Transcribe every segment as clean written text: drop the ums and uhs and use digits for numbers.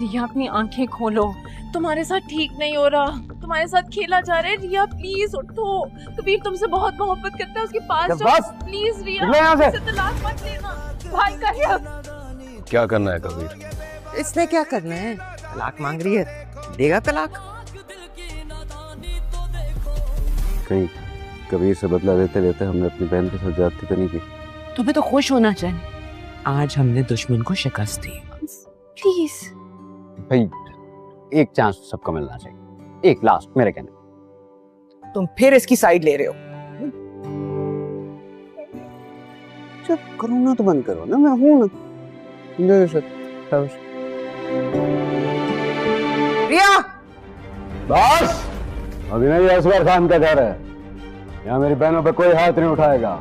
ریا اپنی آنکھیں کھولو، تمہارے ساتھ ٹھیک نہیں ہو رہا، تمہارے ساتھ کھیلا جا رہا ہے. ریا پلیز اٹھو، کبیر تم سے بہت محبت کرتا ہے، اس کے پاس جاؤ پلیز. ریا اسے طلاق مت دینا، بھائی کا حق. کیا کرنا ہے کبیر؟ اس نے کیا کرنا ہے؟ طلاق مانگ رہی ہے، دے گا طلاق. کہیں کبیر سے بدلہ لیتے لیتے ہم نے اپنی بہن کے ساتھ زیادتی تو نہیں کی؟ تمہیں تو خوش ہونا چاہیے، آج ہم نے دشمن کو شکست دی. پلیز بھائی ایک چانس سب کو ملنا چاہیے، ایک لاسٹ میرے کہنے. تم پھر اس کی سائیڈ لے رہے ہو. جب کرو نا تو بند کرو نا، میں ہوں نا. ریا بس ابھی نہیں، اصغر خان کا گھر ہے، یہاں میری بہنوں پہ کوئی ہاتھ نہیں اٹھائے گا.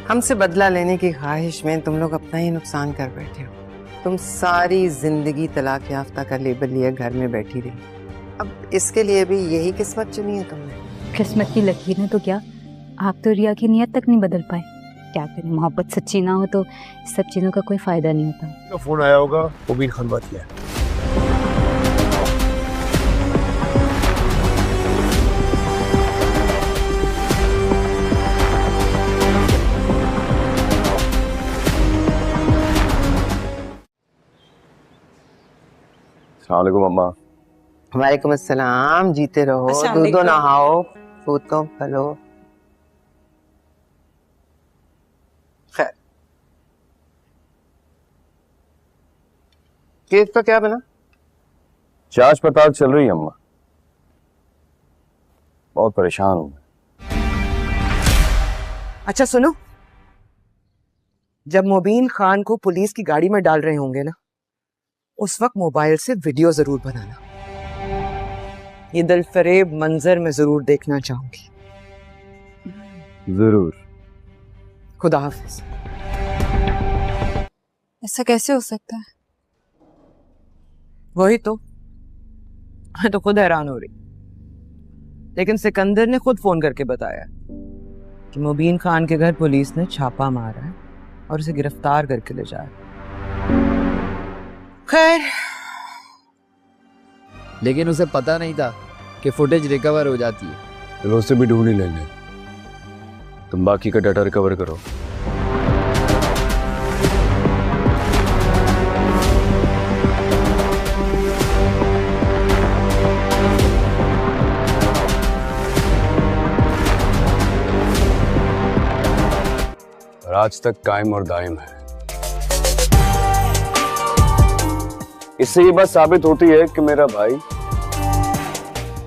ہم سے بدلہ لینے کی خواہش میں تم لوگ اپنا ہی نقصان کر بیٹھے ہو. تم ساری زندگی طلاق یافتہ کا لیبل لیے گھر میں بیٹھی رہی، اب اس کے لیے بھی یہی قسمت چنی ہے تم نے. قسمت کی لکیر ہے تو کیا، آپ تو ریا کی نیت تک نہیں بدل پائے. کیا کریں، محبت سچی نہ ہو تو اس سب چیزوں کا کوئی فائدہ نہیں ہوتا. فون آیا ہوگا، مبین خان بات کیا ہے. السلام علیکم اماں. وعلیکم السلام. جیتے رہو، دودھو نہاؤ، پھوتو پھلو. خیر، کیس کا کیا بنا؟ جانچ پڑتال چل رہی ہے اماں، بہت پریشان ہوں. اچھا سنو، جب مبین خان کو پولیس کی گاڑی میں ڈال رہے ہوں گے نا، اس وقت موبائل سے ویڈیو ضرور بنانا. یہ دل فریب منظر میں ضرور دیکھنا چاہوں گی. ضرور. خدا حافظ. ایسا کیسے ہو سکتا ہے؟ وہی تو میں تو خود حیران ہو رہی، لیکن سکندر نے خود فون کر کے بتایا کہ مبین خان کے گھر پولیس نے چھاپا مارا ہے اور اسے گرفتار کر کے لے جا رہا ہے. خیر، لیکن اسے پتا نہیں تھا کہ فوٹیج ریکور ہو جاتی ہے. چلو اسے بھی ڈھونڈ ہی لیں گے، تم باقی کا ڈاٹا ریکور کرو. اور آج تک قائم اور دائم ہے. اس سے یہ بات ثابت ہوتی ہے کہ میرا بھائی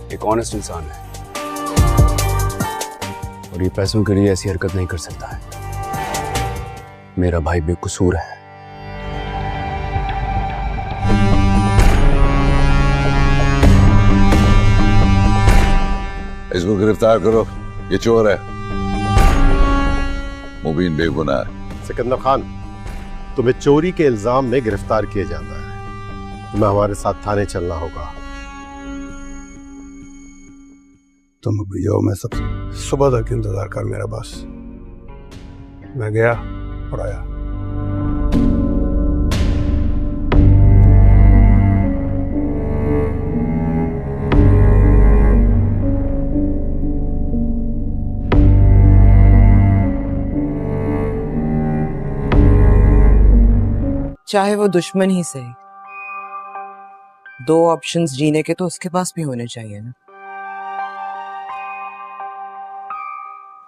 ایک آنیسٹ انسان ہے اور یہ پیسوں کے لیے ایسی حرکت نہیں کر سکتا ہے. میرا بھائی بے قصور ہے. اس کو گرفتار کرو، یہ چور ہے، مبین بے گناہ ہے. سکندر خان، تمہیں چوری کے الزام میں گرفتار کیا جاتا ہے، تمہیں ہمارے ساتھ تھانے چلنا ہوگا. تم ابھی جاؤ، میں سب صبح تک انتظار کر میرا. بس میں گیا اور آیا. چاہے وہ دشمن ہی صحیح، دو آپشنز جینے کے تو اس کے پاس بھی ہونے چاہیے نا.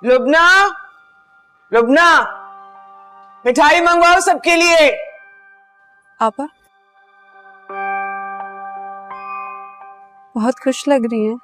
لبنا، لبنا، مٹھائی منگواؤ سب کے لیے. آپا بہت خوش لگ رہی ہیں.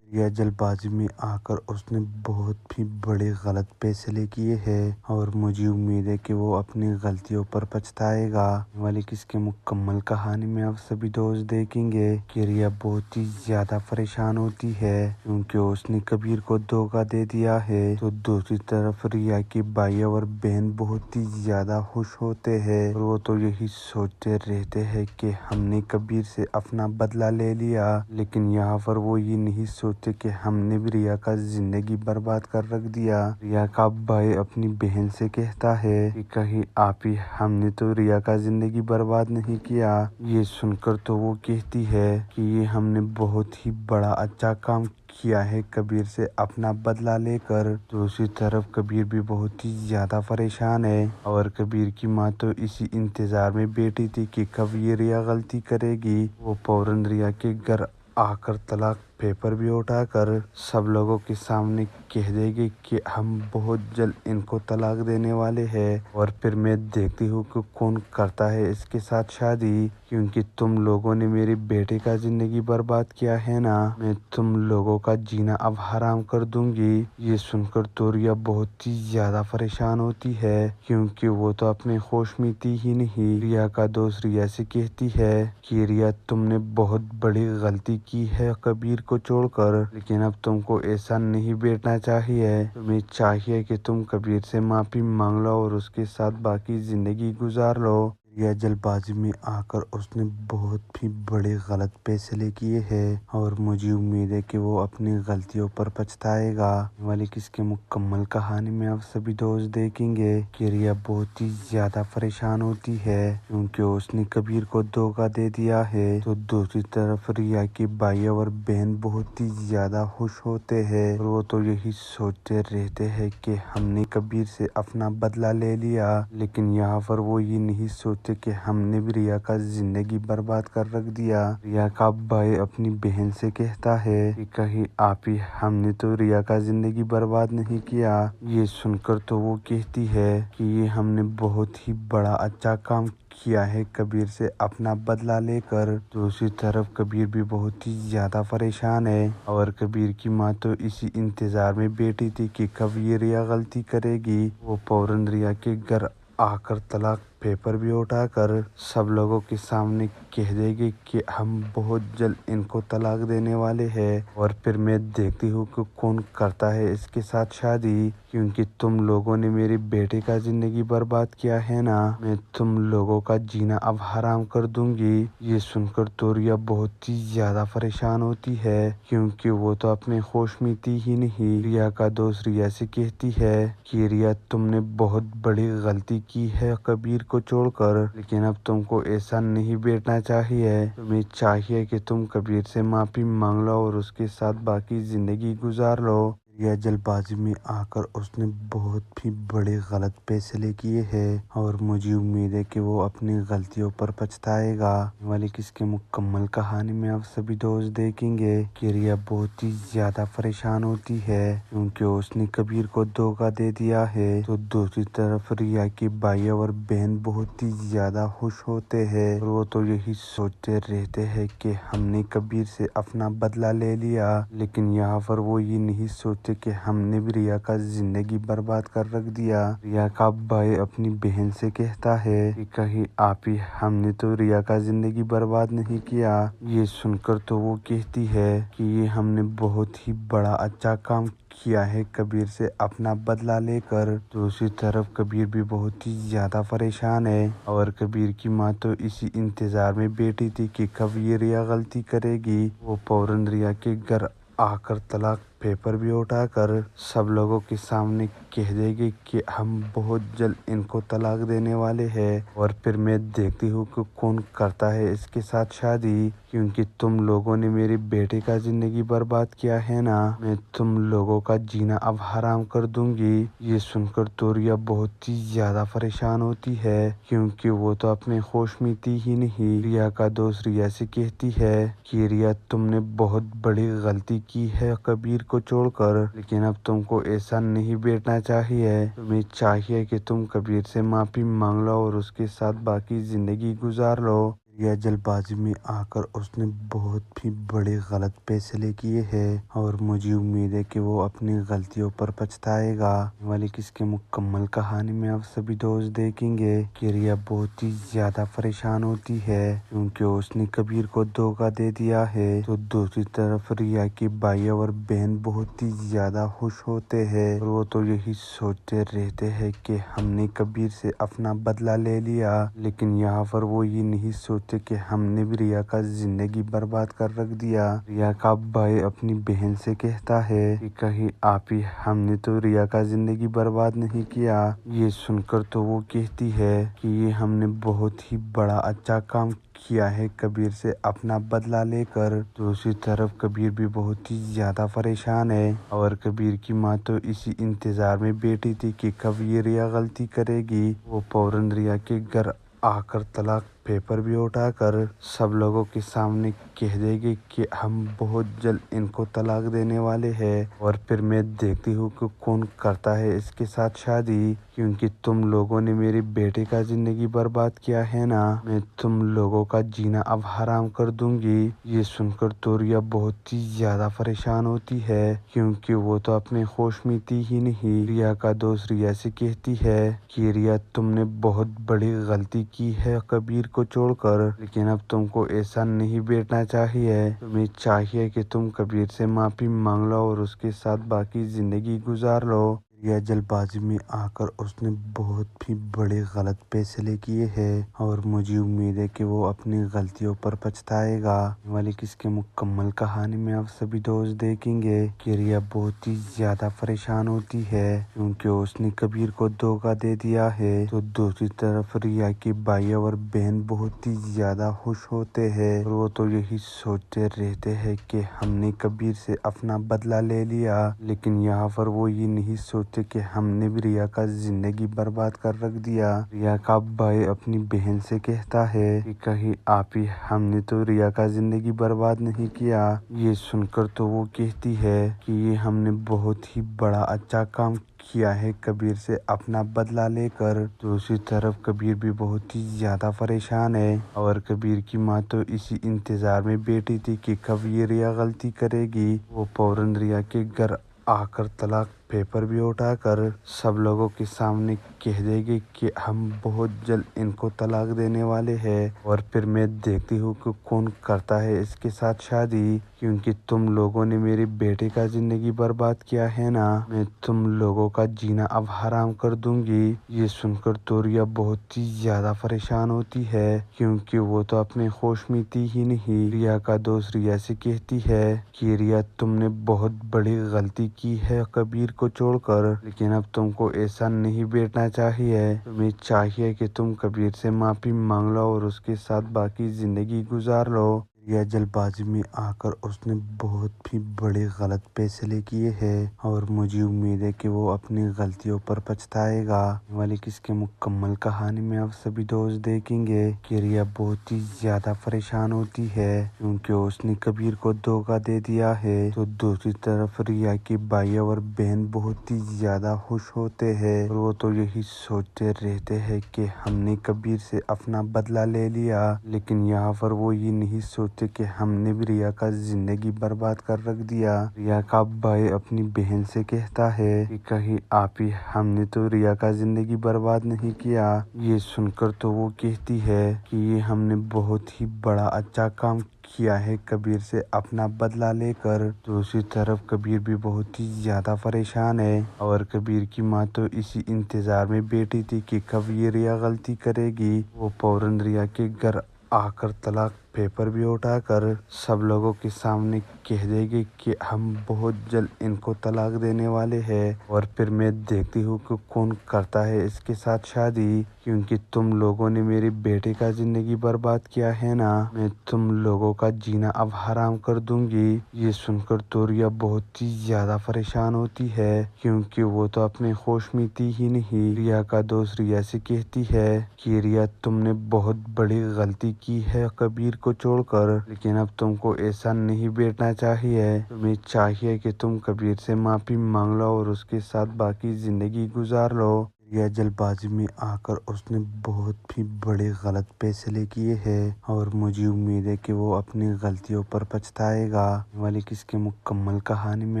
یہ جلد بازی میں آ کر اس نے بہت بھی بڑے غلط فیصلے کیے ہیں اور مجھے امید ہے کہ وہ اپنی غلطیوں پر پچھتائے گا. والی کس کے مکمل کہانی میں آپ سبھی دوست دیکھیں گے کہ ریا بہت ہی زیادہ پریشان ہوتی ہے کیونکہ اس نے کبیر کو دھوکہ دے دیا ہے. تو دوسری طرف ریا کے بھائی اور بہن بہت ہی زیادہ خوش ہوتے ہیں اور وہ تو یہی سوچتے رہتے ہیں کہ ہم نے کبیر سے اپنا بدلہ لے لیا. لیکن یہاں پر وہ یہ نہیں سوچ सोचते कि हमने भी रिया का जिंदगी बर्बाद कर रख दिया। रिया का भाई अपनी बहन से कहता है कि कहीं आप ही, हमने तो रिया का जिंदगी बर्बाद नहीं किया। ये सुनकर तो वो कहती है कि ये हमने बहुत ही बड़ा अच्छा काम किया है कबीर से अपना बदला लेकर। दूसरी तरफ कबीर भी बहुत ही ज्यादा परेशान है और कबीर की माँ तो इसी इंतजार में बैठी थी कि कब ये रिया गलती करेगी। वो फौरन रिया के घर आकर तलाक पेपर भी उठाकर सब लोगों के सामने कह देगी कि हम बहुत जल्द इनको तलाक देने वाले हैं और फिर मैं देखती हूँ कि कौन करता है इसके साथ शादी, क्योंकि तुम लोगों ने मेरे बेटे का जिंदगी बर्बाद किया है ना, मैं तुम लोगों का जीना अब हराम कर दूंगी। ये सुनकर तो रिया बहुत ही ज्यादा परेशान होती है क्योंकि वो तो अपने होश में थी ही नहीं। रिया का दोस्त रिया से कहती है कि रिया तुमने बहुत बड़ी गलती की है कबीर को छोड़कर, लेकिन अब तुमको ऐसा नहीं बैठना चाहिए। तुम्हें चाहिए कि तुम कबीर से माफी मांग लो और उसके साथ बाकी जिंदगी गुजार लो। रिया जल्दबाजी में आकर उसने बहुत ही बड़े गलत फैसले किए हैं और मुझे उम्मीद है कि वो अपनी गलतियों पर पछताएगा। वाली किसके मुकम्मल कहानी में आप सभी दोस्त देखेंगे कि रिया बहुत ही ज्यादा परेशान होती है क्योंकि उसने कबीर को धोखा दे दिया है। तो दूसरी तरफ रिया के भाई और बहन बहुत ही ज्यादा खुश होते हैं और वो तो यही सोचते रहते हैं कि हमने कबीर से अपना बदला ले लिया, लेकिन यहाँ पर वो ये नहीं सोचते कि हमने भी रिया का जिंदगी बर्बाद कर रख दिया। रिया का भाई अपनी बहन से कहता है कि कहीं आप ही, हमने तो रिया का जिंदगी बर्बाद नहीं किया। ये सुनकर तो वो कहती है कि ये हमने बहुत ही बड़ा अच्छा काम किया है कबीर से अपना बदला लेकर। दूसरी तरफ कबीर भी बहुत ही ज्यादा परेशान है और कबीर की माँ तो इसी इंतजार में बैठी थी कि कब ये रिया गलती करेगी। वो फौरन रिया के घर आकर तलाक पेपर भी उठाकर सब लोगों के सामने कह देगी कि हम बहुत जल्द इनको तलाक देने वाले हैं और फिर मैं देखती हूँ कि कौन करता है इसके साथ शादी, क्योंकि तुम लोगों ने मेरे बेटे का जिंदगी बर्बाद किया है ना, मैं तुम लोगों का जीना अब हराम कर दूंगी। ये सुनकर तो रिया बहुत ही ज्यादा परेशान होती है क्योंकि वो तो अपने होश में थी ही नहीं। रिया का दोस्त रिया से कहती है कि रिया तुमने बहुत बड़ी गलती की है कबीर को छोड़कर, लेकिन अब तुमको ऐसा नहीं बैठना चाहिए। तुम्हें चाहिए कि तुम कबीर से माफी मांग लो और उसके साथ बाकी जिंदगी गुजार लो। रिया जल्दबाजी में आकर उसने बहुत ही बड़े गलत फैसले किए हैं और मुझे उम्मीद है कि वो अपनी गलतियों पर पछताएगा। वाली किसके मुकम्मल कहानी में आप सभी दोस्त देखेंगे कि रिया बहुत ही ज्यादा परेशान होती है क्योंकि उसने कबीर को धोखा दे दिया है। तो दूसरी तरफ रिया के भाई और बहन बहुत ही ज्यादा खुश होते हैं और वो तो यही सोचते रहते हैं कि हमने कबीर से अपना बदला ले लिया, लेकिन यहाँ पर वो ये नहीं सोचते कि हमने भी रिया का जिंदगी बर्बाद कर रख दिया। रिया का भाई अपनी बहन से कहता है कि कहीं आप ही, हमने तो रिया का जिंदगी बर्बाद नहीं किया। ये सुनकर तो वो कहती है कि ये हमने बहुत ही बड़ा अच्छा काम किया है कबीर से अपना बदला लेकर। दूसरी तरफ कबीर भी बहुत ही ज्यादा परेशान है और कबीर की माँ तो इसी इंतजार में बैठी थी कि कब ये रिया गलती करेगी। वो फौरन रिया के घर आकर तलाक पेपर भी उठाकर सब लोगों के सामने कह देगी कि हम बहुत जल्द इनको तलाक देने वाले हैं और फिर मैं देखती हूँ कि कौन करता है इसके साथ शादी, क्योंकि तुम लोगों ने मेरे बेटे का जिंदगी बर्बाद किया है ना, मैं तुम लोगों का जीना अब हराम कर दूंगी। ये सुनकर तो रिया बहुत ही ज्यादा परेशान होती है क्योंकि वो तो अपने होश में थी ही नहीं। रिया का दोस्त रिया से कहती है कि रिया तुमने बहुत बड़ी गलती की है कबीर को छोड़कर, लेकिन अब तुमको ऐसा नहीं बैठना चाहिए। तुम्हें चाहिए कि तुम कबीर से माफी मांग लो और उसके साथ बाकी जिंदगी गुजार लो। रिया जल्दबाजी में आकर उसने बहुत ही बड़े गलत फैसले किए हैं और मुझे उम्मीद है कि वो अपनी गलतियों पर पछताएगा। वाली किसके मुकम्मल कहानी में आप सभी दोस्त देखेंगे कि रिया बहुत ही ज्यादा परेशान होती है क्योंकि उसने कबीर को धोखा दे दिया है। तो दूसरी तरफ रिया के भाई और बहन बहुत ही ज्यादा खुश होते हैं और वो तो यही सोचते रहते हैं कि हमने कबीर से अपना बदला ले लिया, लेकिन यहाँ पर वो ये नहीं सोचते सोचते कि हमने भी रिया का जिंदगी बर्बाद कर रख दिया। रिया का भाई अपनी बहन से कहता है कि कहीं आप ही, हमने तो रिया का जिंदगी बर्बाद नहीं किया। ये सुनकर तो वो कहती है कि ये हमने बहुत ही बड़ा अच्छा काम किया है कबीर से अपना बदला लेकर। दूसरी तरफ कबीर भी बहुत ही ज्यादा परेशान है और कबीर की माँ तो इसी इंतजार में बैठी थी कि कब ये रिया गलती करेगी। वो फौरन रिया के घर आकर तलाक पेपर भी उठाकर सब लोगों के सामने कह देगी कि हम बहुत जल्द इनको तलाक देने वाले हैं और फिर मैं देखती हूँ कि कौन करता है इसके साथ शादी, क्योंकि तुम लोगों ने मेरे बेटे का जिंदगी बर्बाद किया है ना, मैं तुम लोगों का जीना अब हराम कर दूंगी। ये सुनकर तो रिया बहुत ही ज्यादा परेशान होती है क्योंकि वो तो अपने होश में थी ही नहीं। रिया का दोस्त रिया से कहती है कि रिया तुमने बहुत बड़ी गलती की है कबीर को छोड़कर, लेकिन अब तुमको ऐसा नहीं बैठना चाहिए। तुम्हें चाहिए कि तुम कबीर से माफी मांग लो और उसके साथ बाकी जिंदगी गुजार लो। रिया जल्दबाजी में आकर उसने बहुत ही बड़े गलत फैसले किए हैं और मुझे उम्मीद है कि वो अपनी गलतियों पर पछताएगा। वाली किसके मुकम्मल कहानी में आप सभी दोस्त देखेंगे कि रिया बहुत ही ज्यादा परेशान होती है क्योंकि उसने कबीर को धोखा दे दिया है। तो दूसरी तरफ रिया की भाई और बहन बहुत ही ज्यादा खुश होते हैं और वो तो यही सोचते रहते हैं कि हमने कबीर से अपना बदला ले लिया, लेकिन यहाँ पर वो ये नहीं सोचते कि हमने भी रिया का जिंदगी बर्बाद कर रख दिया। रिया का भाई अपनी बहन से कहता है कि कहीं आप ही, हमने तो रिया का जिंदगी बर्बाद नहीं किया। ये सुनकर तो वो कहती है कि ये हमने बहुत ही बड़ा अच्छा काम किया है कबीर से अपना बदला लेकर। दूसरी तरफ कबीर भी बहुत ही ज्यादा परेशान है और कबीर की माँ तो इसी इंतजार में बैठी थी कि कब ये रिया गलती करेगी। वो फौरन रिया के घर आकर तलाक पेपर भी उठाकर सब लोगों के सामने कह देगी कि हम बहुत जल्द इनको तलाक देने वाले हैं और फिर मैं देखती हूँ कि कौन करता है इसके साथ शादी, क्योंकि तुम लोगों ने मेरे बेटे का जिंदगी बर्बाद किया है ना, मैं तुम लोगों का जीना अब हराम कर दूंगी। ये सुनकर तो रिया बहुत ही ज्यादा परेशान होती है क्योंकि वो तो अपने होश में थी ही नहीं। रिया का दोस्त रिया से कहती है कि रिया तुमने बहुत बड़ी गलती की है कबीर को छोड़कर, लेकिन अब तुमको ऐसा नहीं बैठना चाहिए। तुम्हें चाहिए कि तुम कबीर से माफी मांग लो और उसके साथ बाकी जिंदगी गुजार लो। रिया जल्दबाजी में आकर उसने बहुत ही बड़े गलत फैसले किए हैं और मुझे उम्मीद है कि वो अपनी गलतियों पर पछताएगा। वाली किसके मुकम्मल कहानी में आप सभी दोस्त देखेंगे कि रिया बहुत ही ज्यादा परेशान होती है क्योंकि उसने कबीर को धोखा दे दिया है। तो दूसरी तरफ रिया की भाई और बहन बहुत ही ज्यादा खुश होते हैं और वो तो यही सोचते रहते हैं कि हमने कबीर से अपना बदला ले लिया, लेकिन यहाँ पर वो ये नहीं सोचते कि हमने भी रिया का जिंदगी बर्बाद कर रख दिया। रिया का भाई अपनी बहन से कहता है कि कहीं आप ही, हमने तो रिया का जिंदगी बर्बाद नहीं किया। ये सुनकर तो वो कहती है कि ये हमने बहुत ही बड़ा अच्छा काम किया है कबीर से अपना बदला लेकर। दूसरी तरफ कबीर भी बहुत ही ज्यादा परेशान है और कबीर की माँ तो इसी इंतजार में बैठी थी कि कब ये रिया गलती करेगी। वो फौरन रिया के घर आकर तलाक पेपर भी उठाकर सब लोगों के सामने कह देगी कि हम बहुत जल्द इनको तलाक देने वाले हैं और फिर मैं देखती हूँ कि कौन करता है इसके साथ शादी, क्योंकि तुम लोगों ने मेरे बेटे का जिंदगी बर्बाद किया है ना, मैं तुम लोगों का जीना अब हराम कर दूंगी। ये सुनकर तो रिया बहुत ही ज्यादा परेशान होती है क्योंकि वो तो अपने होश में थी ही नहीं। रिया का दोस्त रिया से कहती है कि रिया तुमने बहुत बड़ी गलती की है कबीर को छोड़कर, लेकिन अब तुमको ऐसा नहीं बैठना चाहिए। तुम्हें चाहिए कि तुम कबीर से माफी मांग लो और उसके साथ बाकी जिंदगी गुजार लो। रिया जल्दबाजी में आकर उसने बहुत ही बड़े गलत फैसले किए हैं और मुझे उम्मीद है कि वो अपनी गलतियों पर पछताएगा। वाली किसके मुकम्मल कहानी में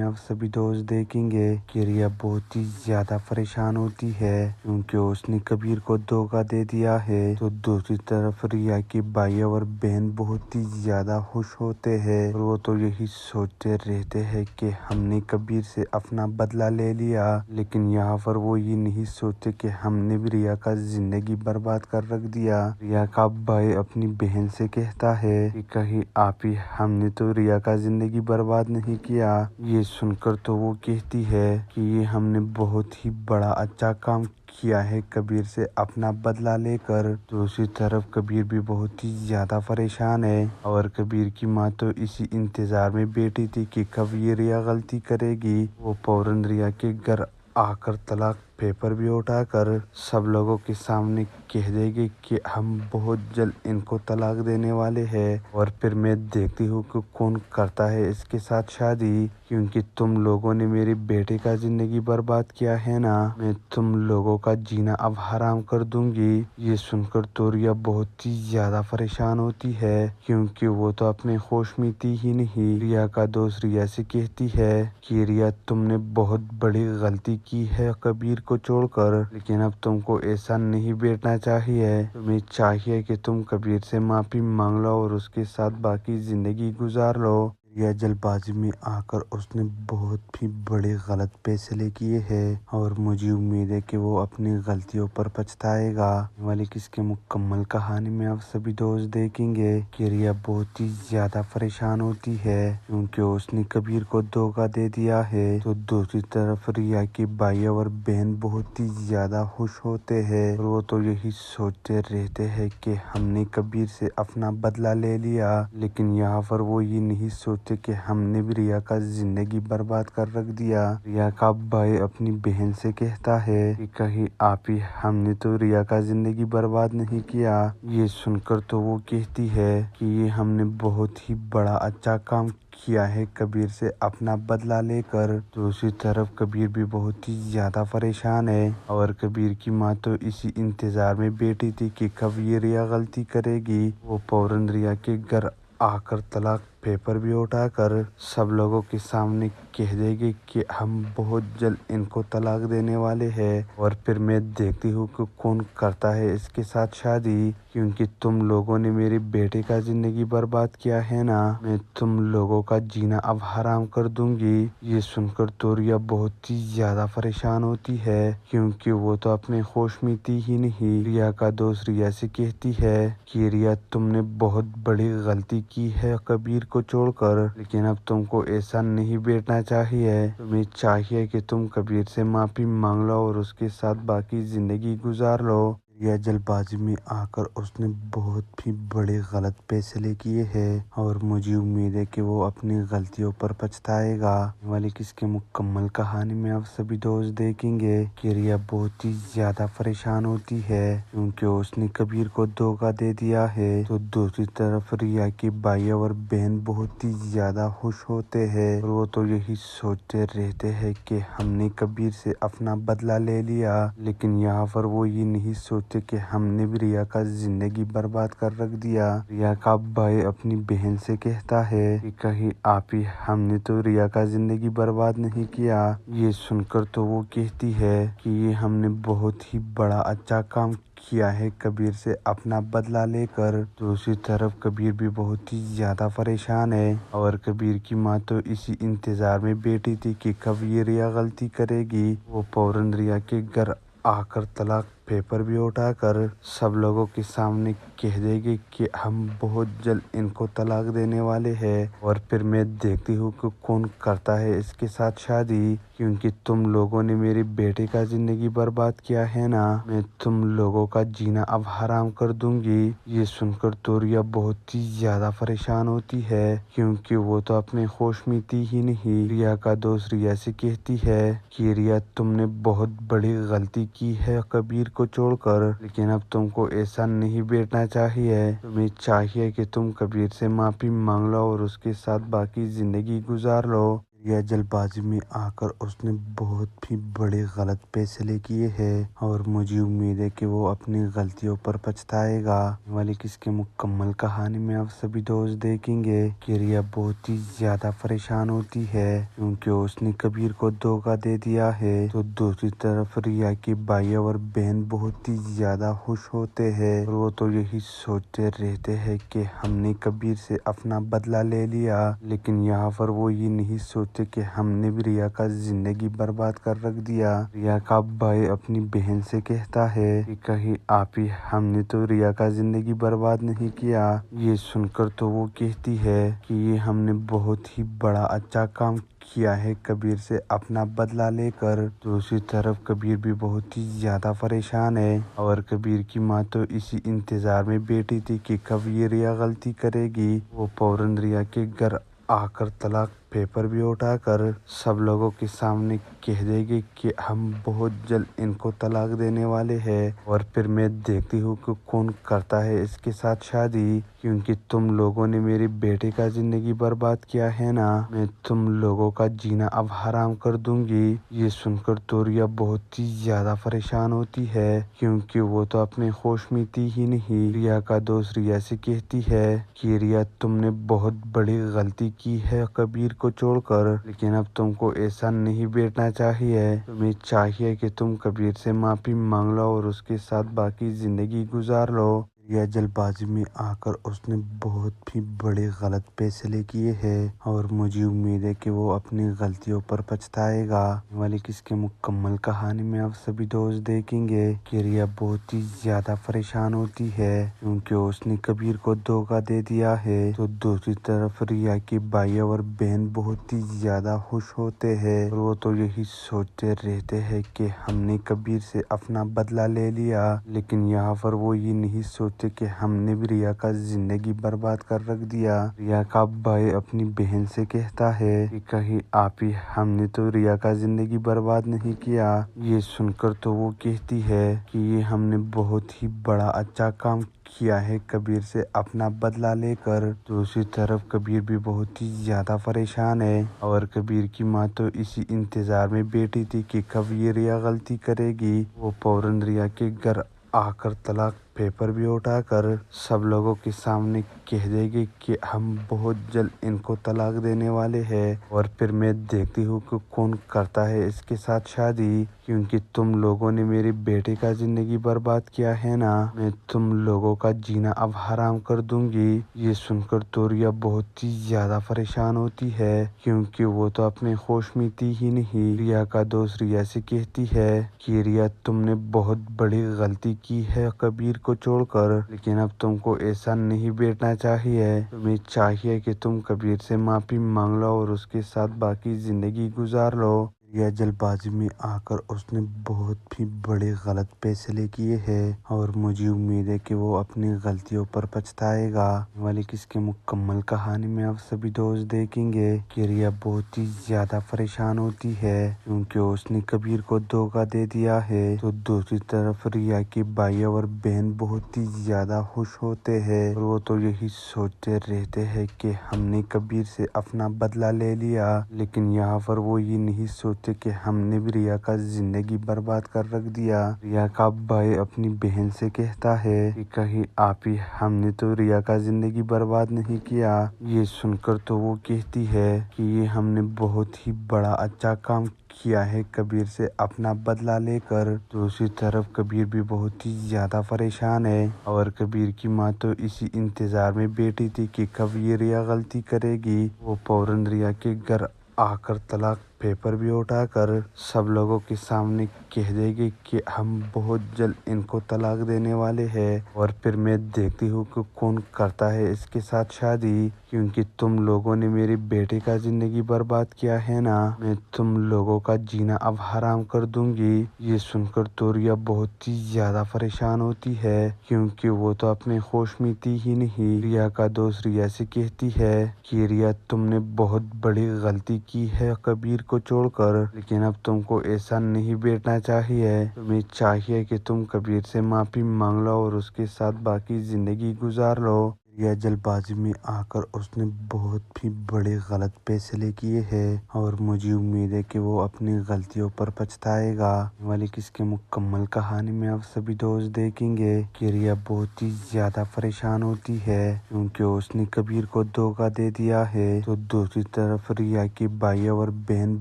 आप सभी दोस्त देखेंगे कि रिया बहुत ही ज्यादा परेशान होती है क्योंकि उसने कबीर को धोखा दे दिया है। तो दूसरी तरफ रिया की भाई और बहन बहुत ही ज्यादा खुश होते हैं और वो तो यही सोचते रहते हैं कि हमने कबीर से अपना बदला ले लिया, लेकिन यहाँ पर वो ये नहीं सोचते सोचते कि हमने भी रिया का जिंदगी बर्बाद कर रख दिया। रिया का भाई अपनी बहन से कहता है कि कहीं आप ही, हमने तो रिया का जिंदगी बर्बाद नहीं किया। ये सुनकर तो वो कहती है कि ये हमने बहुत ही बड़ा अच्छा काम किया है कबीर से अपना बदला लेकर। दूसरी तरफ कबीर भी बहुत ही ज्यादा परेशान है और कबीर की माँ तो इसी इंतजार में बैठी थी कि कब ये रिया गलती करेगी। वो फौरन रिया के घर आकर तलाक पेपर भी उठाकर सब लोगों के सामने कह देगी कि हम बहुत जल्द इनको तलाक देने वाले हैं और फिर मैं देखती हूँ कि कौन करता है इसके साथ शादी, क्योंकि तुम लोगों ने मेरे बेटे का जिंदगी बर्बाद किया है ना, मैं तुम लोगों का जीना अब हराम कर दूंगी। ये सुनकर तो रिया बहुत ही ज्यादा परेशान होती है, क्योंकि वो तो अपने होश में थी ही नहीं। रिया का दोस्त रिया से कहती है कि रिया, तुमने बहुत बड़ी गलती की है कबीर को छोड़कर, लेकिन अब तुमको ऐसा नहीं बैठना चाहिए। तुम्हें चाहिए कि तुम कबीर से माफी मांग लो और उसके साथ बाकी जिंदगी गुजार लो। रिया जल्दबाजी में आकर उसने बहुत ही बड़े गलत फैसले किए हैं और मुझे उम्मीद है कि वो अपनी गलतियों पर पछताएगा। वाली किसके मुकम्मल कहानी में आप सभी दोस्त देखेंगे कि रिया बहुत ही ज्यादा परेशान होती है क्योंकि उसने कबीर को धोखा दे दिया है। तो दूसरी तरफ रिया के भाई और बहन बहुत ही ज्यादा खुश होते हैं और वो तो यही सोचते रहते हैं कि हमने कबीर से अपना बदला ले लिया, लेकिन यहाँ पर वो ये नहीं सोचते कि हमने भी रिया का जिंदगी बर्बाद कर रख दिया। रिया का भाई अपनी बहन से कहता है कि कहीं आप ही, हमने तो रिया का जिंदगी बर्बाद नहीं किया। ये सुनकर तो वो कहती है कि ये हमने बहुत ही बड़ा अच्छा काम किया है कबीर से अपना बदला लेकर। दूसरी तरफ कबीर भी बहुत ही ज्यादा परेशान है और कबीर की माँ तो इसी इंतजार में बैठी थी कि कब ये रिया गलती करेगी। वो फौरन रिया के घर आकर तलाक पेपर भी उठाकर सब लोगों के सामने कह देगी कि हम बहुत जल्द इनको तलाक देने वाले हैं और फिर मैं देखती हूँ कि कौन करता है इसके साथ शादी, क्योंकि तुम लोगों ने मेरे बेटे का जिंदगी बर्बाद किया है ना, मैं तुम लोगों का जीना अब हराम कर दूंगी। ये सुनकर तो रिया बहुत ही ज्यादा परेशान होती है क्योंकि वो तो अपने होश में थी ही नहीं। रिया का दोस्त रिया से कहती है कि रिया, तुमने बहुत बड़ी गलती की है कबीर को छोड़कर, लेकिन अब तुमको ऐसा नहीं बैठना चाहिए। तुम्हें चाहिए कि तुम कबीर से माफी मांग लो और उसके साथ बाकी जिंदगी गुजार लो। रिया जल्दबाजी में आकर उसने बहुत ही बड़े गलत फैसले किए हैं और मुझे उम्मीद है कि वो अपनी गलतियों पर पछताएगा। वाली किसके मुकम्मल कहानी में आप सभी दोस्त देखेंगे कि रिया बहुत ही ज्यादा परेशान होती है क्योंकि उसने कबीर को धोखा दे दिया है। तो दूसरी तरफ रिया के भाई और बहन बहुत ही ज्यादा खुश होते हैं और वो तो यही सोचते रहते हैं कि हमने कबीर से अपना बदला ले लिया, लेकिन यहाँ पर वो ये नहीं सोचते कि हमने भी रिया का जिंदगी बर्बाद कर रख दिया। रिया का भाई अपनी बहन से कहता है कि कहीं आप ही, हमने तो रिया का जिंदगी बर्बाद नहीं किया। ये सुनकर तो वो कहती है कि ये हमने बहुत ही बड़ा अच्छा काम किया है कबीर से अपना बदला लेकर। दूसरी तरफ कबीर भी बहुत ही ज्यादा परेशान है और कबीर की माँ तो इसी इंतजार में बैठी थी कि कब ये रिया गलती करेगी। वो फौरन रिया के घर आकर तलाक पेपर भी उठाकर सब लोगों के सामने कह देगी कि हम बहुत जल्द इनको तलाक देने वाले हैं और फिर मैं देखती हूँ कि कौन करता है इसके साथ शादी, क्योंकि तुम लोगों ने मेरे बेटे का जिंदगी बर्बाद किया है ना, मैं तुम लोगों का जीना अब हराम कर दूंगी। ये सुनकर तो रिया बहुत ही ज्यादा परेशान होती है क्योंकि वो तो अपने होश में थी ही नहीं। रिया का दोस्त रिया से कहती है कि रिया, तुमने बहुत बड़ी गलती की है कबीर को छोड़कर, लेकिन अब तुमको ऐसा नहीं बैठना चाहिए। तुम्हें चाहिए कि तुम कबीर से माफी मांग लो और उसके साथ बाकी जिंदगी गुजार लो। रिया जल्दबाजी में आकर उसने बहुत ही बड़े गलत फैसले किए हैं और मुझे उम्मीद है कि वो अपनी गलतियों पर पछताएगा। वाली किसके मुकम्मल कहानी में आप सभी दोस्त देखेंगे कि रिया बहुत ही ज्यादा परेशान होती है क्योंकि उसने कबीर को धोखा दे दिया है। तो दूसरी तरफ रिया के भाई और बहन बहुत ही ज्यादा खुश होते हैं और वो तो यही सोचते रहते हैं कि हमने कबीर से अपना बदला ले लिया, लेकिन यहाँ पर वो ये नहीं सोच सोचते कि हमने भी रिया का जिंदगी बर्बाद कर रख दिया। रिया का भाई अपनी बहन से कहता है कि कहीं आप ही, हमने तो रिया का जिंदगी बर्बाद नहीं किया। ये सुनकर तो वो कहती है कि ये हमने बहुत ही बड़ा अच्छा काम किया है कबीर से अपना बदला लेकर। दूसरी तरफ कबीर भी बहुत ही ज्यादा परेशान है और कबीर की माँ तो इसी इंतजार में बैठी थी कि कब ये रिया गलती करेगी। वो फौरन रिया के घर आकर तलाक पेपर भी उठाकर सब लोगों के सामने कह देगी कि हम बहुत जल्द इनको तलाक देने वाले हैं और फिर मैं देखती हूँ कि कौन करता है इसके साथ शादी, क्योंकि तुम लोगों ने मेरे बेटे का जिंदगी बर्बाद किया है ना, मैं तुम लोगों का जीना अब हराम कर दूंगी। ये सुनकर तो रिया बहुत ही ज्यादा परेशान होती है, क्योंकि वो तो अपने होश में थी ही नहीं। रिया का दोस्त रिया से कहती है कि रिया तुमने बहुत बड़ी गलती की है कबीर को छोड़कर, लेकिन अब तुमको ऐसा नहीं बैठना चाहिए। तुम्हें चाहिए कि तुम कबीर से माफी मांग लो और उसके साथ बाकी जिंदगी गुजार लो। रिया जल्दबाजी में आकर उसने बहुत ही बड़े गलत फैसले किए हैं और मुझे उम्मीद है कि वो अपनी गलतियों पर पछताएगा। वाली किसके मुकम्मल कहानी में आप सभी दोस्त देखेंगे कि रिया बहुत ही ज्यादा परेशान होती है क्योंकि उसने कबीर को धोखा दे दिया है। तो दूसरी तरफ रिया के भाई और बहन बहुत ही ज्यादा खुश होते हैं और वो तो यही सोचते रहते हैं कि हमने कबीर से अपना बदला ले लिया, लेकिन यहाँ पर वो ये नहीं सोचते कि हमने भी रिया का जिंदगी बर्बाद कर रख दिया। रिया का भाई अपनी बहन से कहता है कि कहीं आप ही, हमने तो रिया का जिंदगी बर्बाद नहीं किया। ये सुनकर तो वो कहती है कि ये हमने बहुत ही बड़ा अच्छा काम किया है कबीर से अपना बदला लेकर। दूसरी तरफ कबीर भी बहुत ही ज्यादा परेशान है और कबीर की माँ तो इसी इंतजार में बैठी थी कि कब ये रिया गलती करेगी। वो फौरन रिया के घर आकर तलाक पेपर भी उठाकर सब लोगों के सामने कह देगी कि हम बहुत जल्द इनको तलाक देने वाले हैं और फिर मैं देखती हूँ कि कौन करता है इसके साथ शादी, क्योंकि तुम लोगों ने मेरे बेटे का जिंदगी बर्बाद किया है ना, मैं तुम लोगों का जीना अब हराम कर दूंगी। ये सुनकर तो रिया बहुत ही ज्यादा परेशान होती है क्योंकि वो तो अपने होश में थी ही नहीं। रिया का दोस्त रिया से कहती है कि रिया तुमने बहुत बड़ी गलती की है कबीर को छोड़कर, लेकिन अब तुमको ऐसा नहीं बैठना चाहिए। तुम्हें चाहिए कि तुम कबीर से माफी मांग लो और उसके साथ बाकी जिंदगी गुजार लो। रिया जल्दबाजी में आकर उसने बहुत ही बड़े गलत फैसले किए हैं और मुझे उम्मीद है कि वो अपनी गलतियों पर पछताएगा। वाली किसके मुकम्मल कहानी में आप सभी दोस्त देखेंगे कि रिया बहुत ही ज्यादा परेशान होती है क्योंकि उसने कबीर को धोखा दे दिया है। तो दूसरी तरफ रिया के भाई और बहन बहुत ही ज्यादा खुश होते हैं और वो तो यही सोचते रहते हैं कि हमने कबीर से अपना बदला ले लिया, लेकिन यहाँ पर वो ये नहीं सोचते कि हमने भी रिया का जिंदगी बर्बाद कर रख दिया। रिया का भाई अपनी बहन से कहता है कि कहीं आप ही, हमने तो रिया का जिंदगी बर्बाद नहीं किया। ये सुनकर तो वो कहती है कि ये हमने बहुत ही बड़ा अच्छा काम किया है कबीर से अपना बदला लेकर। दूसरी तरफ कबीर भी बहुत ही ज्यादा परेशान है और कबीर की माँ तो इसी इंतजार में बैठी थी कि कब ये रिया गलती करेगी। वो फौरन रिया के घर आकर तलाक पेपर भी उठाकर सब लोगों के सामने कह देगी कि हम बहुत जल्द इनको तलाक देने वाले हैं और फिर मैं देखती हूँ कि कौन करता है इसके साथ शादी, क्योंकि तुम लोगों ने मेरे बेटे का जिंदगी बर्बाद किया है ना, मैं तुम लोगों का जीना अब हराम कर दूंगी। ये सुनकर तो रिया बहुत ही ज्यादा परेशान होती है क्योंकि वो तो अपने होश में थी ही नहीं। रिया का दोस्त रिया से कहती है कि रिया तुमने बहुत बड़ी गलती की है कबीर को छोड़कर, लेकिन अब तुमको ऐसा नहीं बैठना चाहिए। तुम्हें चाहिए कि तुम कबीर से माफी मांग लो और उसके साथ बाकी जिंदगी गुजार लो। रिया जल्दबाजी में आकर उसने बहुत ही बड़े गलत फैसले किए हैं और मुझे उम्मीद है कि वो अपनी गलतियों पर पछताएगा। वाली किसके मुकम्मल कहानी में आप सभी दोस्त देखेंगे कि रिया बहुत ही ज्यादा परेशान होती है क्योंकि उसने कबीर को धोखा दे दिया है। तो दूसरी तरफ रिया के भाई और बहन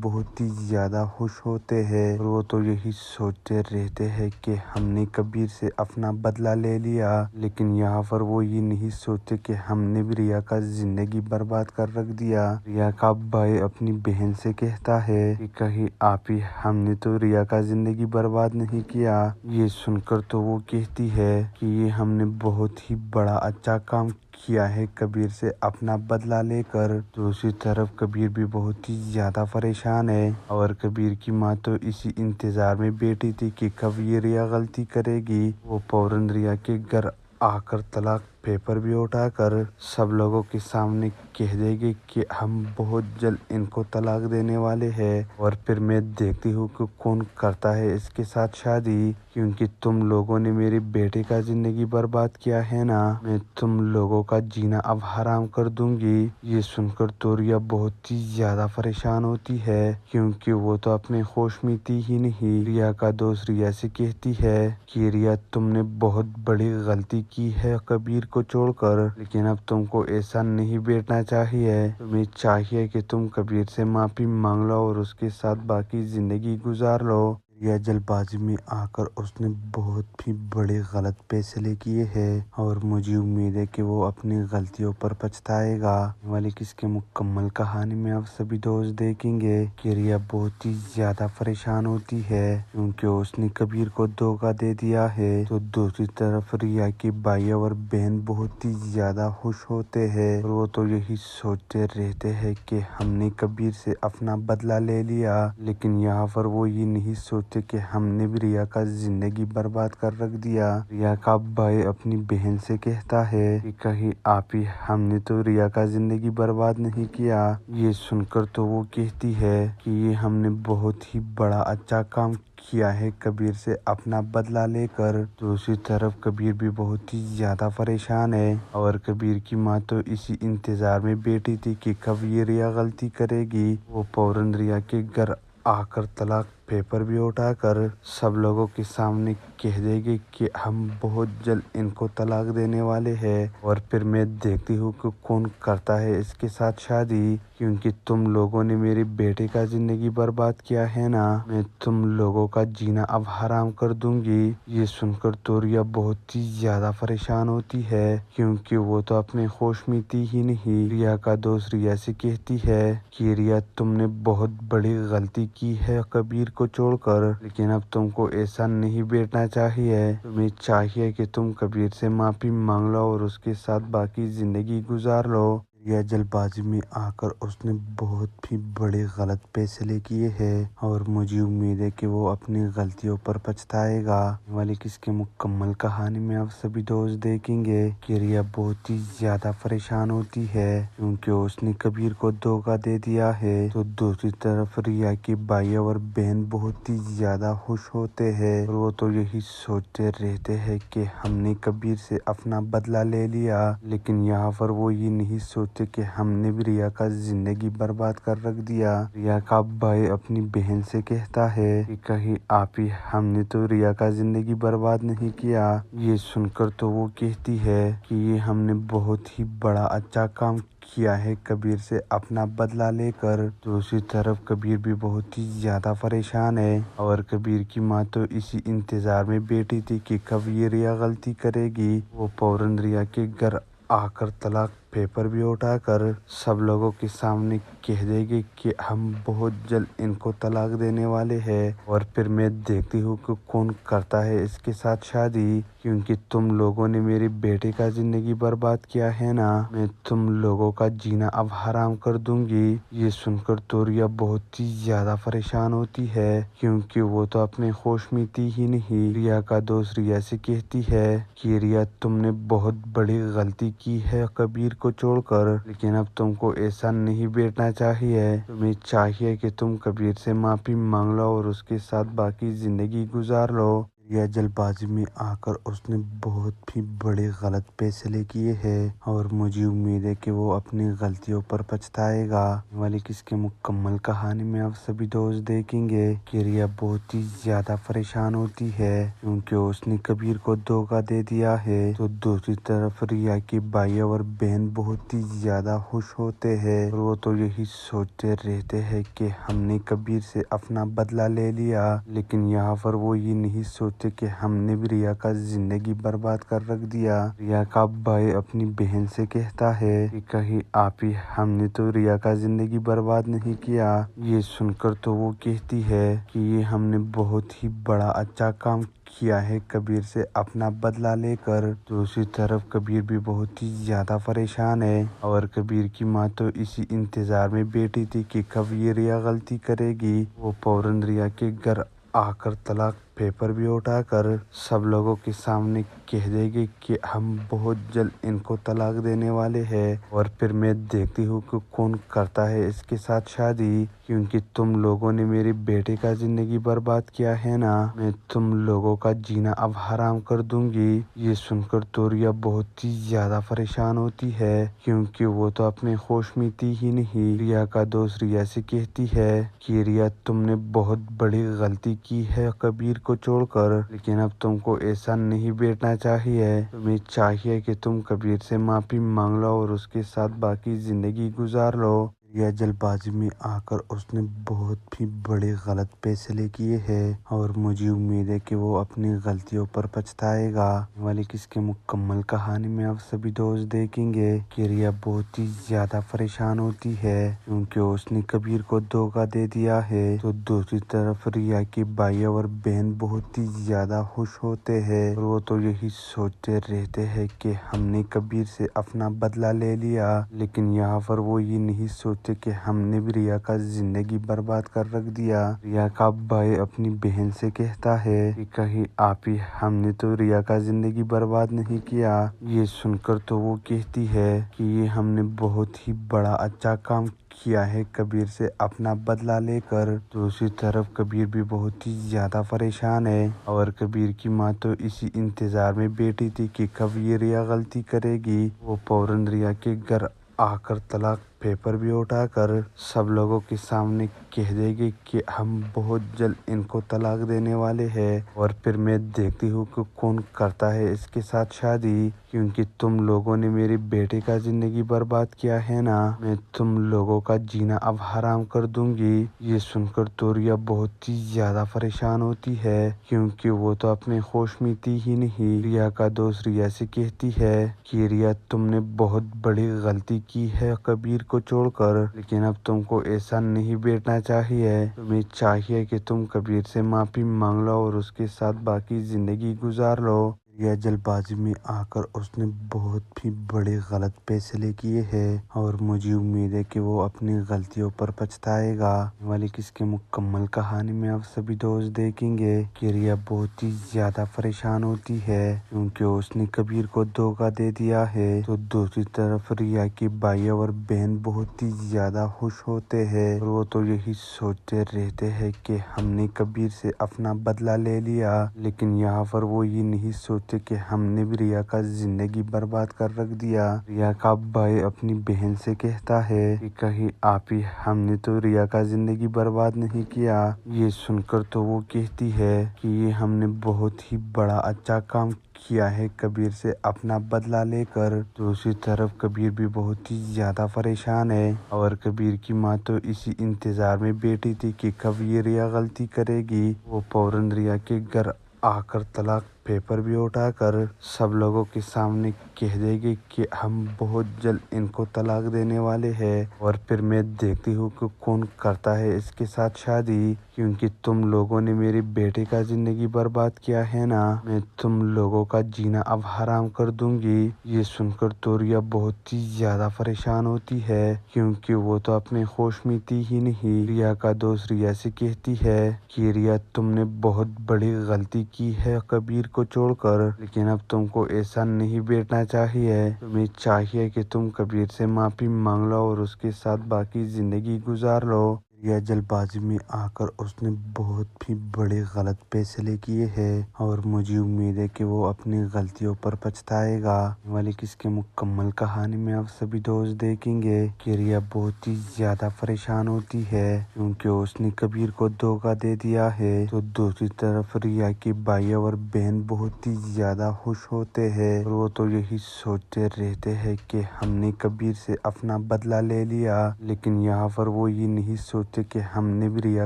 बहुत ही ज्यादा खुश होते हैं और वो तो यही सोचते रहते हैं कि हमने कबीर से अपना बदला ले लिया, लेकिन यहाँ पर वो ये नहीं सोचते सोचते कि हमने भी रिया का जिंदगी बर्बाद कर रख दिया। रिया का भाई अपनी बहन से कहता है कि कहीं आप ही, हमने तो रिया का जिंदगी बर्बाद नहीं किया। ये सुनकर तो वो कहती है कि ये हमने बहुत ही बड़ा अच्छा काम किया है कबीर से अपना बदला लेकर। दूसरी तरफ कबीर भी बहुत ही ज्यादा परेशान है और कबीर की माँ तो इसी इंतजार में बैठी थी कि कब ये रिया गलती करेगी। वो फौरन रिया के घर आकर तलाक पेपर भी उठाकर सब लोगों के सामने कह देगी कि हम बहुत जल्द इनको तलाक देने वाले हैं और फिर मैं देखती हूँ कि कौन करता है इसके साथ शादी, क्योंकि तुम लोगों ने मेरे बेटे का जिंदगी बर्बाद किया है ना, मैं तुम लोगों का जीना अब हराम कर दूंगी। ये सुनकर तो रिया बहुत ही ज्यादा परेशान होती है क्योंकि वो तो अपने होश में थी ही नहीं। रिया का दोस्त रिया से कहती है कि रिया तुमने बहुत बड़ी गलती की है कबीर को छोड़कर, लेकिन अब तुमको ऐसा नहीं बैठना चाहिए। तुम्हें चाहिए कि तुम कबीर से माफी मांग लो और उसके साथ बाकी जिंदगी गुजार लो। रिया जल्दबाजी में आकर उसने बहुत ही बड़े गलत फैसले किए हैं और मुझे उम्मीद है कि वो अपनी गलतियों पर पछताएगा। वाली किसके मुकम्मल कहानी में आप सभी दोस्त देखेंगे कि रिया बहुत ही ज्यादा परेशान होती है क्योंकि उसने कबीर को धोखा दे दिया है। तो दूसरी तरफ रिया के भाई और बहन बहुत ही ज्यादा खुश होते हैं और वो तो यही सोचते रहते हैं कि हमने कबीर से अपना बदला ले लिया, लेकिन यहाँ पर वो ये नहीं सोचते कि हमने भी रिया का जिंदगी बर्बाद कर रख दिया। रिया का भाई अपनी बहन से कहता है कि कहीं आप ही, हमने तो रिया का जिंदगी बर्बाद नहीं किया। ये सुनकर तो वो कहती है कि ये हमने बहुत ही बड़ा अच्छा काम किया है कबीर से अपना बदला लेकर। दूसरी तरफ कबीर भी बहुत ही ज्यादा परेशान है और कबीर की माँ तो इसी इंतजार में बैठी थी कि कब ये रिया गलती करेगी। वो फौरन रिया के घर आकर तलाक पेपर भी उठाकर सब लोगों के सामने कह देगी कि हम बहुत जल्द इनको तलाक देने वाले हैं और फिर मैं देखती हूँ कि कौन करता है इसके साथ शादी, क्योंकि तुम लोगों ने मेरे बेटे का जिंदगी बर्बाद किया है ना, मैं तुम लोगों का जीना अब हराम कर दूंगी। ये सुनकर तो रिया बहुत ही ज्यादा परेशान होती है क्योंकि वो तो अपने होश में थी ही नहीं। रिया का दोस्त रिया से कहती है कि रिया तुमने बहुत बड़ी गलती की है कबीर को छोड़कर, लेकिन अब तुमको ऐसा नहीं बैठना चाहिए। तुम्हें चाहिए कि तुम कबीर से माफी मांग लो और उसके साथ बाकी जिंदगी गुजार लो। रिया जल्दबाजी में आकर उसने बहुत ही बड़े गलत फैसले किए हैं और मुझे उम्मीद है कि वो अपनी गलतियों पर पछताएगा। वाली किसके मुकम्मल कहानी में आप सभी दोस्त देखेंगे कि रिया बहुत ही ज्यादा परेशान होती है क्योंकि उसने कबीर को धोखा दे दिया है। तो दूसरी तरफ रिया के भाई और बहन बहुत ही ज्यादा खुश होते हैं और वो तो यही सोचते रहते हैं कि हमने कबीर से अपना बदला ले लिया, लेकिन यहाँ पर वो ये नहीं सोचते कि हमने भी रिया का जिंदगी बर्बाद कर रख दिया। रिया का भाई अपनी बहन से कहता है कि कहीं आप ही, हमने तो रिया का जिंदगी बर्बाद नहीं किया। ये सुनकर तो वो कहती है कि ये हमने बहुत ही बड़ा अच्छा काम किया है कबीर से अपना बदला लेकर। दूसरी तरफ कबीर भी बहुत ही ज्यादा परेशान है और कबीर की माँ तो इसी इंतजार में बैठी थी कि कब ये रिया गलती करेगी। वो फौरन रिया के घर आकर तलाक पेपर भी उठाकर सब लोगों के सामने कह देगी कि हम बहुत जल्द इनको तलाक देने वाले हैं और फिर मैं देखती हूँ कि कौन करता है इसके साथ शादी, क्योंकि तुम लोगों ने मेरे बेटे का जिंदगी बर्बाद किया है ना, मैं तुम लोगों का जीना अब हराम कर दूंगी। ये सुनकर तो रिया बहुत ही ज्यादा परेशान होती है क्योंकि वो तो अपने होश में थी ही नहीं। रिया का दोस्त रिया से कहती है कि रिया तुमने बहुत बड़ी गलती की है कबीर को छोड़कर, लेकिन अब तुमको ऐसा नहीं बैठना चाहिए। तुम्हें चाहिए कि तुम कबीर से माफी मांग लो और उसके साथ बाकी जिंदगी गुजार लो। रिया जल्दबाजी में आकर उसने बहुत ही बड़े गलत फैसले किए हैं और मुझे उम्मीद है कि वो अपनी गलतियों पर पछताएगा। वाली किसके मुकम्मल कहानी में आप सभी दोस्त देखेंगे कि रिया बहुत ही ज्यादा परेशान होती है क्योंकि उसने कबीर को धोखा दे दिया है। तो दूसरी तरफ रिया के भाई और बहन बहुत ही ज्यादा खुश होते हैं और वो तो यही सोचते रहते हैं कि हमने कबीर से अपना बदला ले लिया, लेकिन यहाँ पर वो ये नहीं सोचते सोचते कि हमने भी रिया का जिंदगी बर्बाद कर रख दिया। रिया का भाई अपनी बहन से कहता है कि कहीं आप ही, हमने तो रिया का जिंदगी बर्बाद नहीं किया। ये सुनकर तो वो कहती है कि ये हमने बहुत ही बड़ा अच्छा काम किया है कबीर से अपना बदला लेकर। दूसरी तरफ कबीर भी बहुत ही ज्यादा परेशान है और कबीर की माँ तो इसी इंतजार में बैठी थी कि कब ये रिया गलती करेगी। वो फौरन रिया के घर आकर तलाक पेपर भी उठाकर सब लोगों के सामने कह देगी कि हम बहुत जल्द इनको तलाक देने वाले हैं और फिर मैं देखती हूँ कि कौन करता है इसके साथ शादी, क्योंकि तुम लोगों ने मेरे बेटे का जिंदगी बर्बाद किया है ना, मैं तुम लोगों का जीना अब हराम कर दूंगी। ये सुनकर तो रिया बहुत ही ज्यादा परेशान होती है, क्योंकि वो तो अपने होश में थी ही नहीं। रिया का दोस्त रिया से कहती है कि रिया, तुमने बहुत बड़ी गलती की है कबीर को छोड़कर, लेकिन अब तुमको ऐसा नहीं बैठना चाहिए। तुम्हें चाहिए कि तुम कबीर से माफी मांग लो और उसके साथ बाकी जिंदगी गुजार लो। रिया जल्दबाजी में आकर उसने बहुत ही बड़े गलत फैसले किए हैं और मुझे उम्मीद है कि वो अपनी गलतियों पर पछताएगा। वाली किसके मुकम्मल कहानी में आप सभी दोस्त देखेंगे कि रिया बहुत ही ज्यादा परेशान होती है क्योंकि उसने कबीर को धोखा दे दिया है। तो दूसरी तरफ रिया की भाई और बहन बहुत ही ज्यादा खुश होते हैं और वो तो यही सोचते रहते हैं कि हमने कबीर से अपना बदला ले लिया, लेकिन यहाँ पर वो ये नहीं सोचते कि हमने भी रिया का जिंदगी बर्बाद कर रख दिया। रिया का भाई अपनी बहन से कहता है कि कहीं आप ही, हमने तो रिया का जिंदगी बर्बाद नहीं किया। ये सुनकर तो वो कहती है कि ये हमने बहुत ही बड़ा अच्छा काम किया है कबीर से अपना बदला लेकर। दूसरी तरफ कबीर भी बहुत ही ज्यादा परेशान है और कबीर की माँ तो इसी इंतजार में बैठी थी कि कब ये रिया गलती करेगी। वो फौरन रिया के घर आकर तलाक पेपर भी उठाकर सब लोगों के सामने कह देगी कि हम बहुत जल्द इनको तलाक देने वाले हैं और फिर मैं देखती हूँ कि कौन करता है इसके साथ शादी, क्योंकि तुम लोगों ने मेरे बेटे का जिंदगी बर्बाद किया है ना, मैं तुम लोगों का जीना अब हराम कर दूंगी। ये सुनकर तो रिया बहुत ही ज्यादा परेशान होती है क्योंकि वो तो अपने होश में थी ही नहीं। रिया का दोस्त रिया से कहती है कि रिया, तुमने बहुत बड़ी गलती की है कबीर को छोड़कर, लेकिन अब तुमको ऐसा नहीं बैठना चाहिए। तुम्हें चाहिए कि तुम कबीर से माफी मांग लो और उसके साथ बाकी जिंदगी गुजार लो। रिया जल्दबाजी में आकर उसने बहुत ही बड़े गलत फैसले किए हैं और मुझे उम्मीद है कि वो अपनी गलतियों पर पछताएगा। वाली किसके मुकम्मल कहानी में आप सभी दोस्त देखेंगे कि रिया बहुत ही ज्यादा परेशान होती है क्योंकि उसने कबीर को धोखा दे दिया है। तो दूसरी तरफ रिया की भाई और बहन बहुत ही ज्यादा खुश होते हैं और वो तो यही सोचते रहते हैं कि हमने कबीर से अपना बदला ले लिया, लेकिन यहाँ पर वो ये नहीं सोचते कि हमने भी रिया का जिंदगी बर्बाद कर रख दिया। रिया का भाई अपनी बहन से कहता है कि कहीं आप ही, हमने तो रिया का जिंदगी बर्बाद नहीं किया। ये सुनकर तो वो कहती है कि ये हमने बहुत ही बड़ा अच्छा काम किया है कबीर से अपना बदला लेकर। दूसरी तरफ कबीर भी बहुत ही ज्यादा परेशान है और कबीर की माँ तो इसी इंतजार में बैठी थी कि कब ये रिया गलती करेगी। वो फौरन रिया के घर आकर तलाक पेपर भी उठाकर सब लोगों के सामने कह देगी कि हम बहुत जल्द इनको तलाक देने वाले हैं और फिर मैं देखती हूँ कि कौन करता है इसके साथ शादी, क्योंकि तुम लोगों ने मेरे बेटे का जिंदगी बर्बाद किया है ना, मैं तुम लोगों का जीना अब हराम कर दूंगी। ये सुनकर तो रिया बहुत ही ज्यादा परेशान होती है क्योंकि वो तो अपने होश में थी ही नहीं। रिया का दोस्त रिया से कहती है कि रिया, तुमने बहुत बड़ी गलती की है कबीर को छोड़कर, लेकिन अब तुमको ऐसा नहीं बैठना चाहिए। तुम्हें चाहिए कि तुम कबीर से माफी मांग लो और उसके साथ बाकी जिंदगी गुजार लो। रिया जल्दबाजी में आकर उसने बहुत ही बड़े गलत फैसले किए हैं और मुझे उम्मीद है कि वो अपनी गलतियों पर पछताएगा। वाली किसके मुकम्मल कहानी में आप सभी दोस्त देखेंगे कि रिया बहुत ही ज्यादा परेशान होती है क्योंकि उसने कबीर को धोखा दे दिया है। तो दूसरी तरफ रिया की भाई और बहन बहुत ही ज्यादा खुश होते हैं और वो तो यही सोचते रहते हैं कि हमने कबीर से अपना बदला ले लिया, लेकिन यहाँ पर वो ये नहीं सोच सोचे कि हमने भी रिया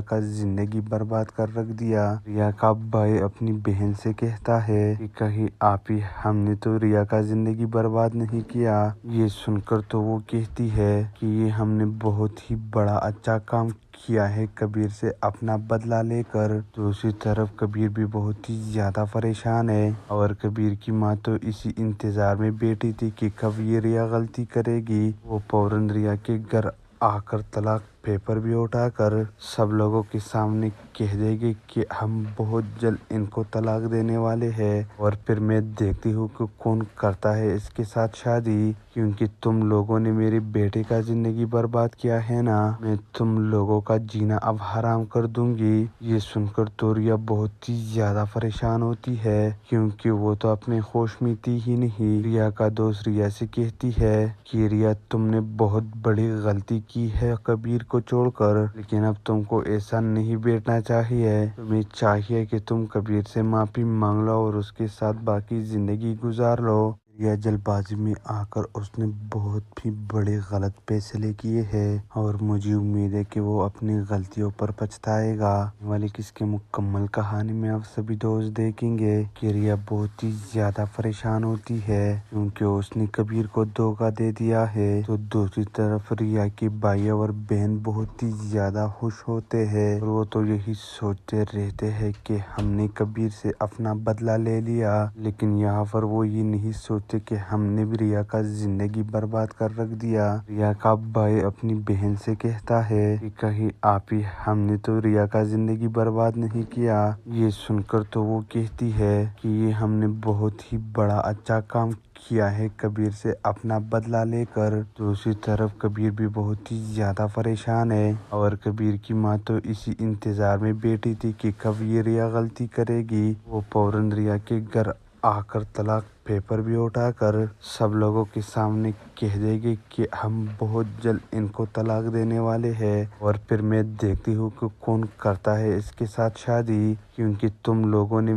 का जिंदगी बर्बाद कर रख दिया। रिया का भाई अपनी बहन से कहता है कि कहीं आप ही, हमने तो रिया का जिंदगी बर्बाद नहीं किया। ये सुनकर तो वो कहती है कि ये हमने बहुत ही बड़ा अच्छा काम किया है कबीर से अपना बदला लेकर। दूसरी तरफ कबीर भी बहुत ही ज्यादा परेशान है और कबीर की माँ तो इसी इंतजार में बैठी थी कि कब ये रिया गलती करेगी। वो फौरन रिया के घर आकर तलाक पेपर भी उठाकर सब लोगों के सामने कह देगी कि हम बहुत जल्द इनको तलाक देने वाले हैं और फिर मैं देखती हूँ कि कौन करता है इसके साथ शादी, क्योंकि तुम लोगों ने मेरे बेटे का जिंदगी बर्बाद किया है ना, मैं तुम लोगों का जीना अब हराम कर दूंगी। ये सुनकर तो रिया बहुत ही ज्यादा परेशान होती है क्योंकि वो तो अपने होश में थी ही नहीं। रिया का दोस्त रिया से कहती है कि रिया तुमने बहुत बड़ी गलती की है कबीर को छोड़कर, लेकिन अब तुमको ऐसा नहीं बैठना चाहिए। तुम्हें चाहिए कि तुम कबीर से माफी मांग लो और उसके साथ बाकी जिंदगी गुजार लो। रिया जल्दबाजी में आकर उसने बहुत ही बड़े गलत फैसले किए हैं और मुझे उम्मीद है कि वो अपनी गलतियों पर पछताएगा। वाली किसके मुकम्मल कहानी में आप सभी दोस्त देखेंगे कि रिया बहुत ही ज्यादा परेशान होती है क्योंकि उसने कबीर को धोखा दे दिया है। तो दूसरी तरफ रिया के भाई और बहन बहुत ही ज्यादा खुश होते हैं और वो तो यही सोचते रहते हैं कि हमने कबीर से अपना बदला ले लिया, लेकिन यहाँ पर वो ये नहीं सोचते कि हमने भी रिया का जिंदगी बर्बाद कर रख दिया। रिया का भाई अपनी बहन से कहता है कि कहीं आप ही, हमने तो रिया का जिंदगी बर्बाद नहीं किया। ये सुनकर तो वो कहती है कि ये हमने बहुत ही बड़ा अच्छा काम किया है कबीर से अपना बदला लेकर। दूसरी तरफ कबीर भी बहुत ही ज्यादा परेशान है और कबीर की माँ तो इसी इंतजार में बैठी थी कि कब ये रिया गलती करेगी। वो फौरन रिया के घर आकर तलाक पेपर भी उठाकर सब लोगों के सामने कह देगी कि हम बहुत जल्द इनको तलाक देने वाले हैं और फिर मैं देखती हूँ कि कौन करता है इसके साथ शादी, क्योंकि तुम लोगों ने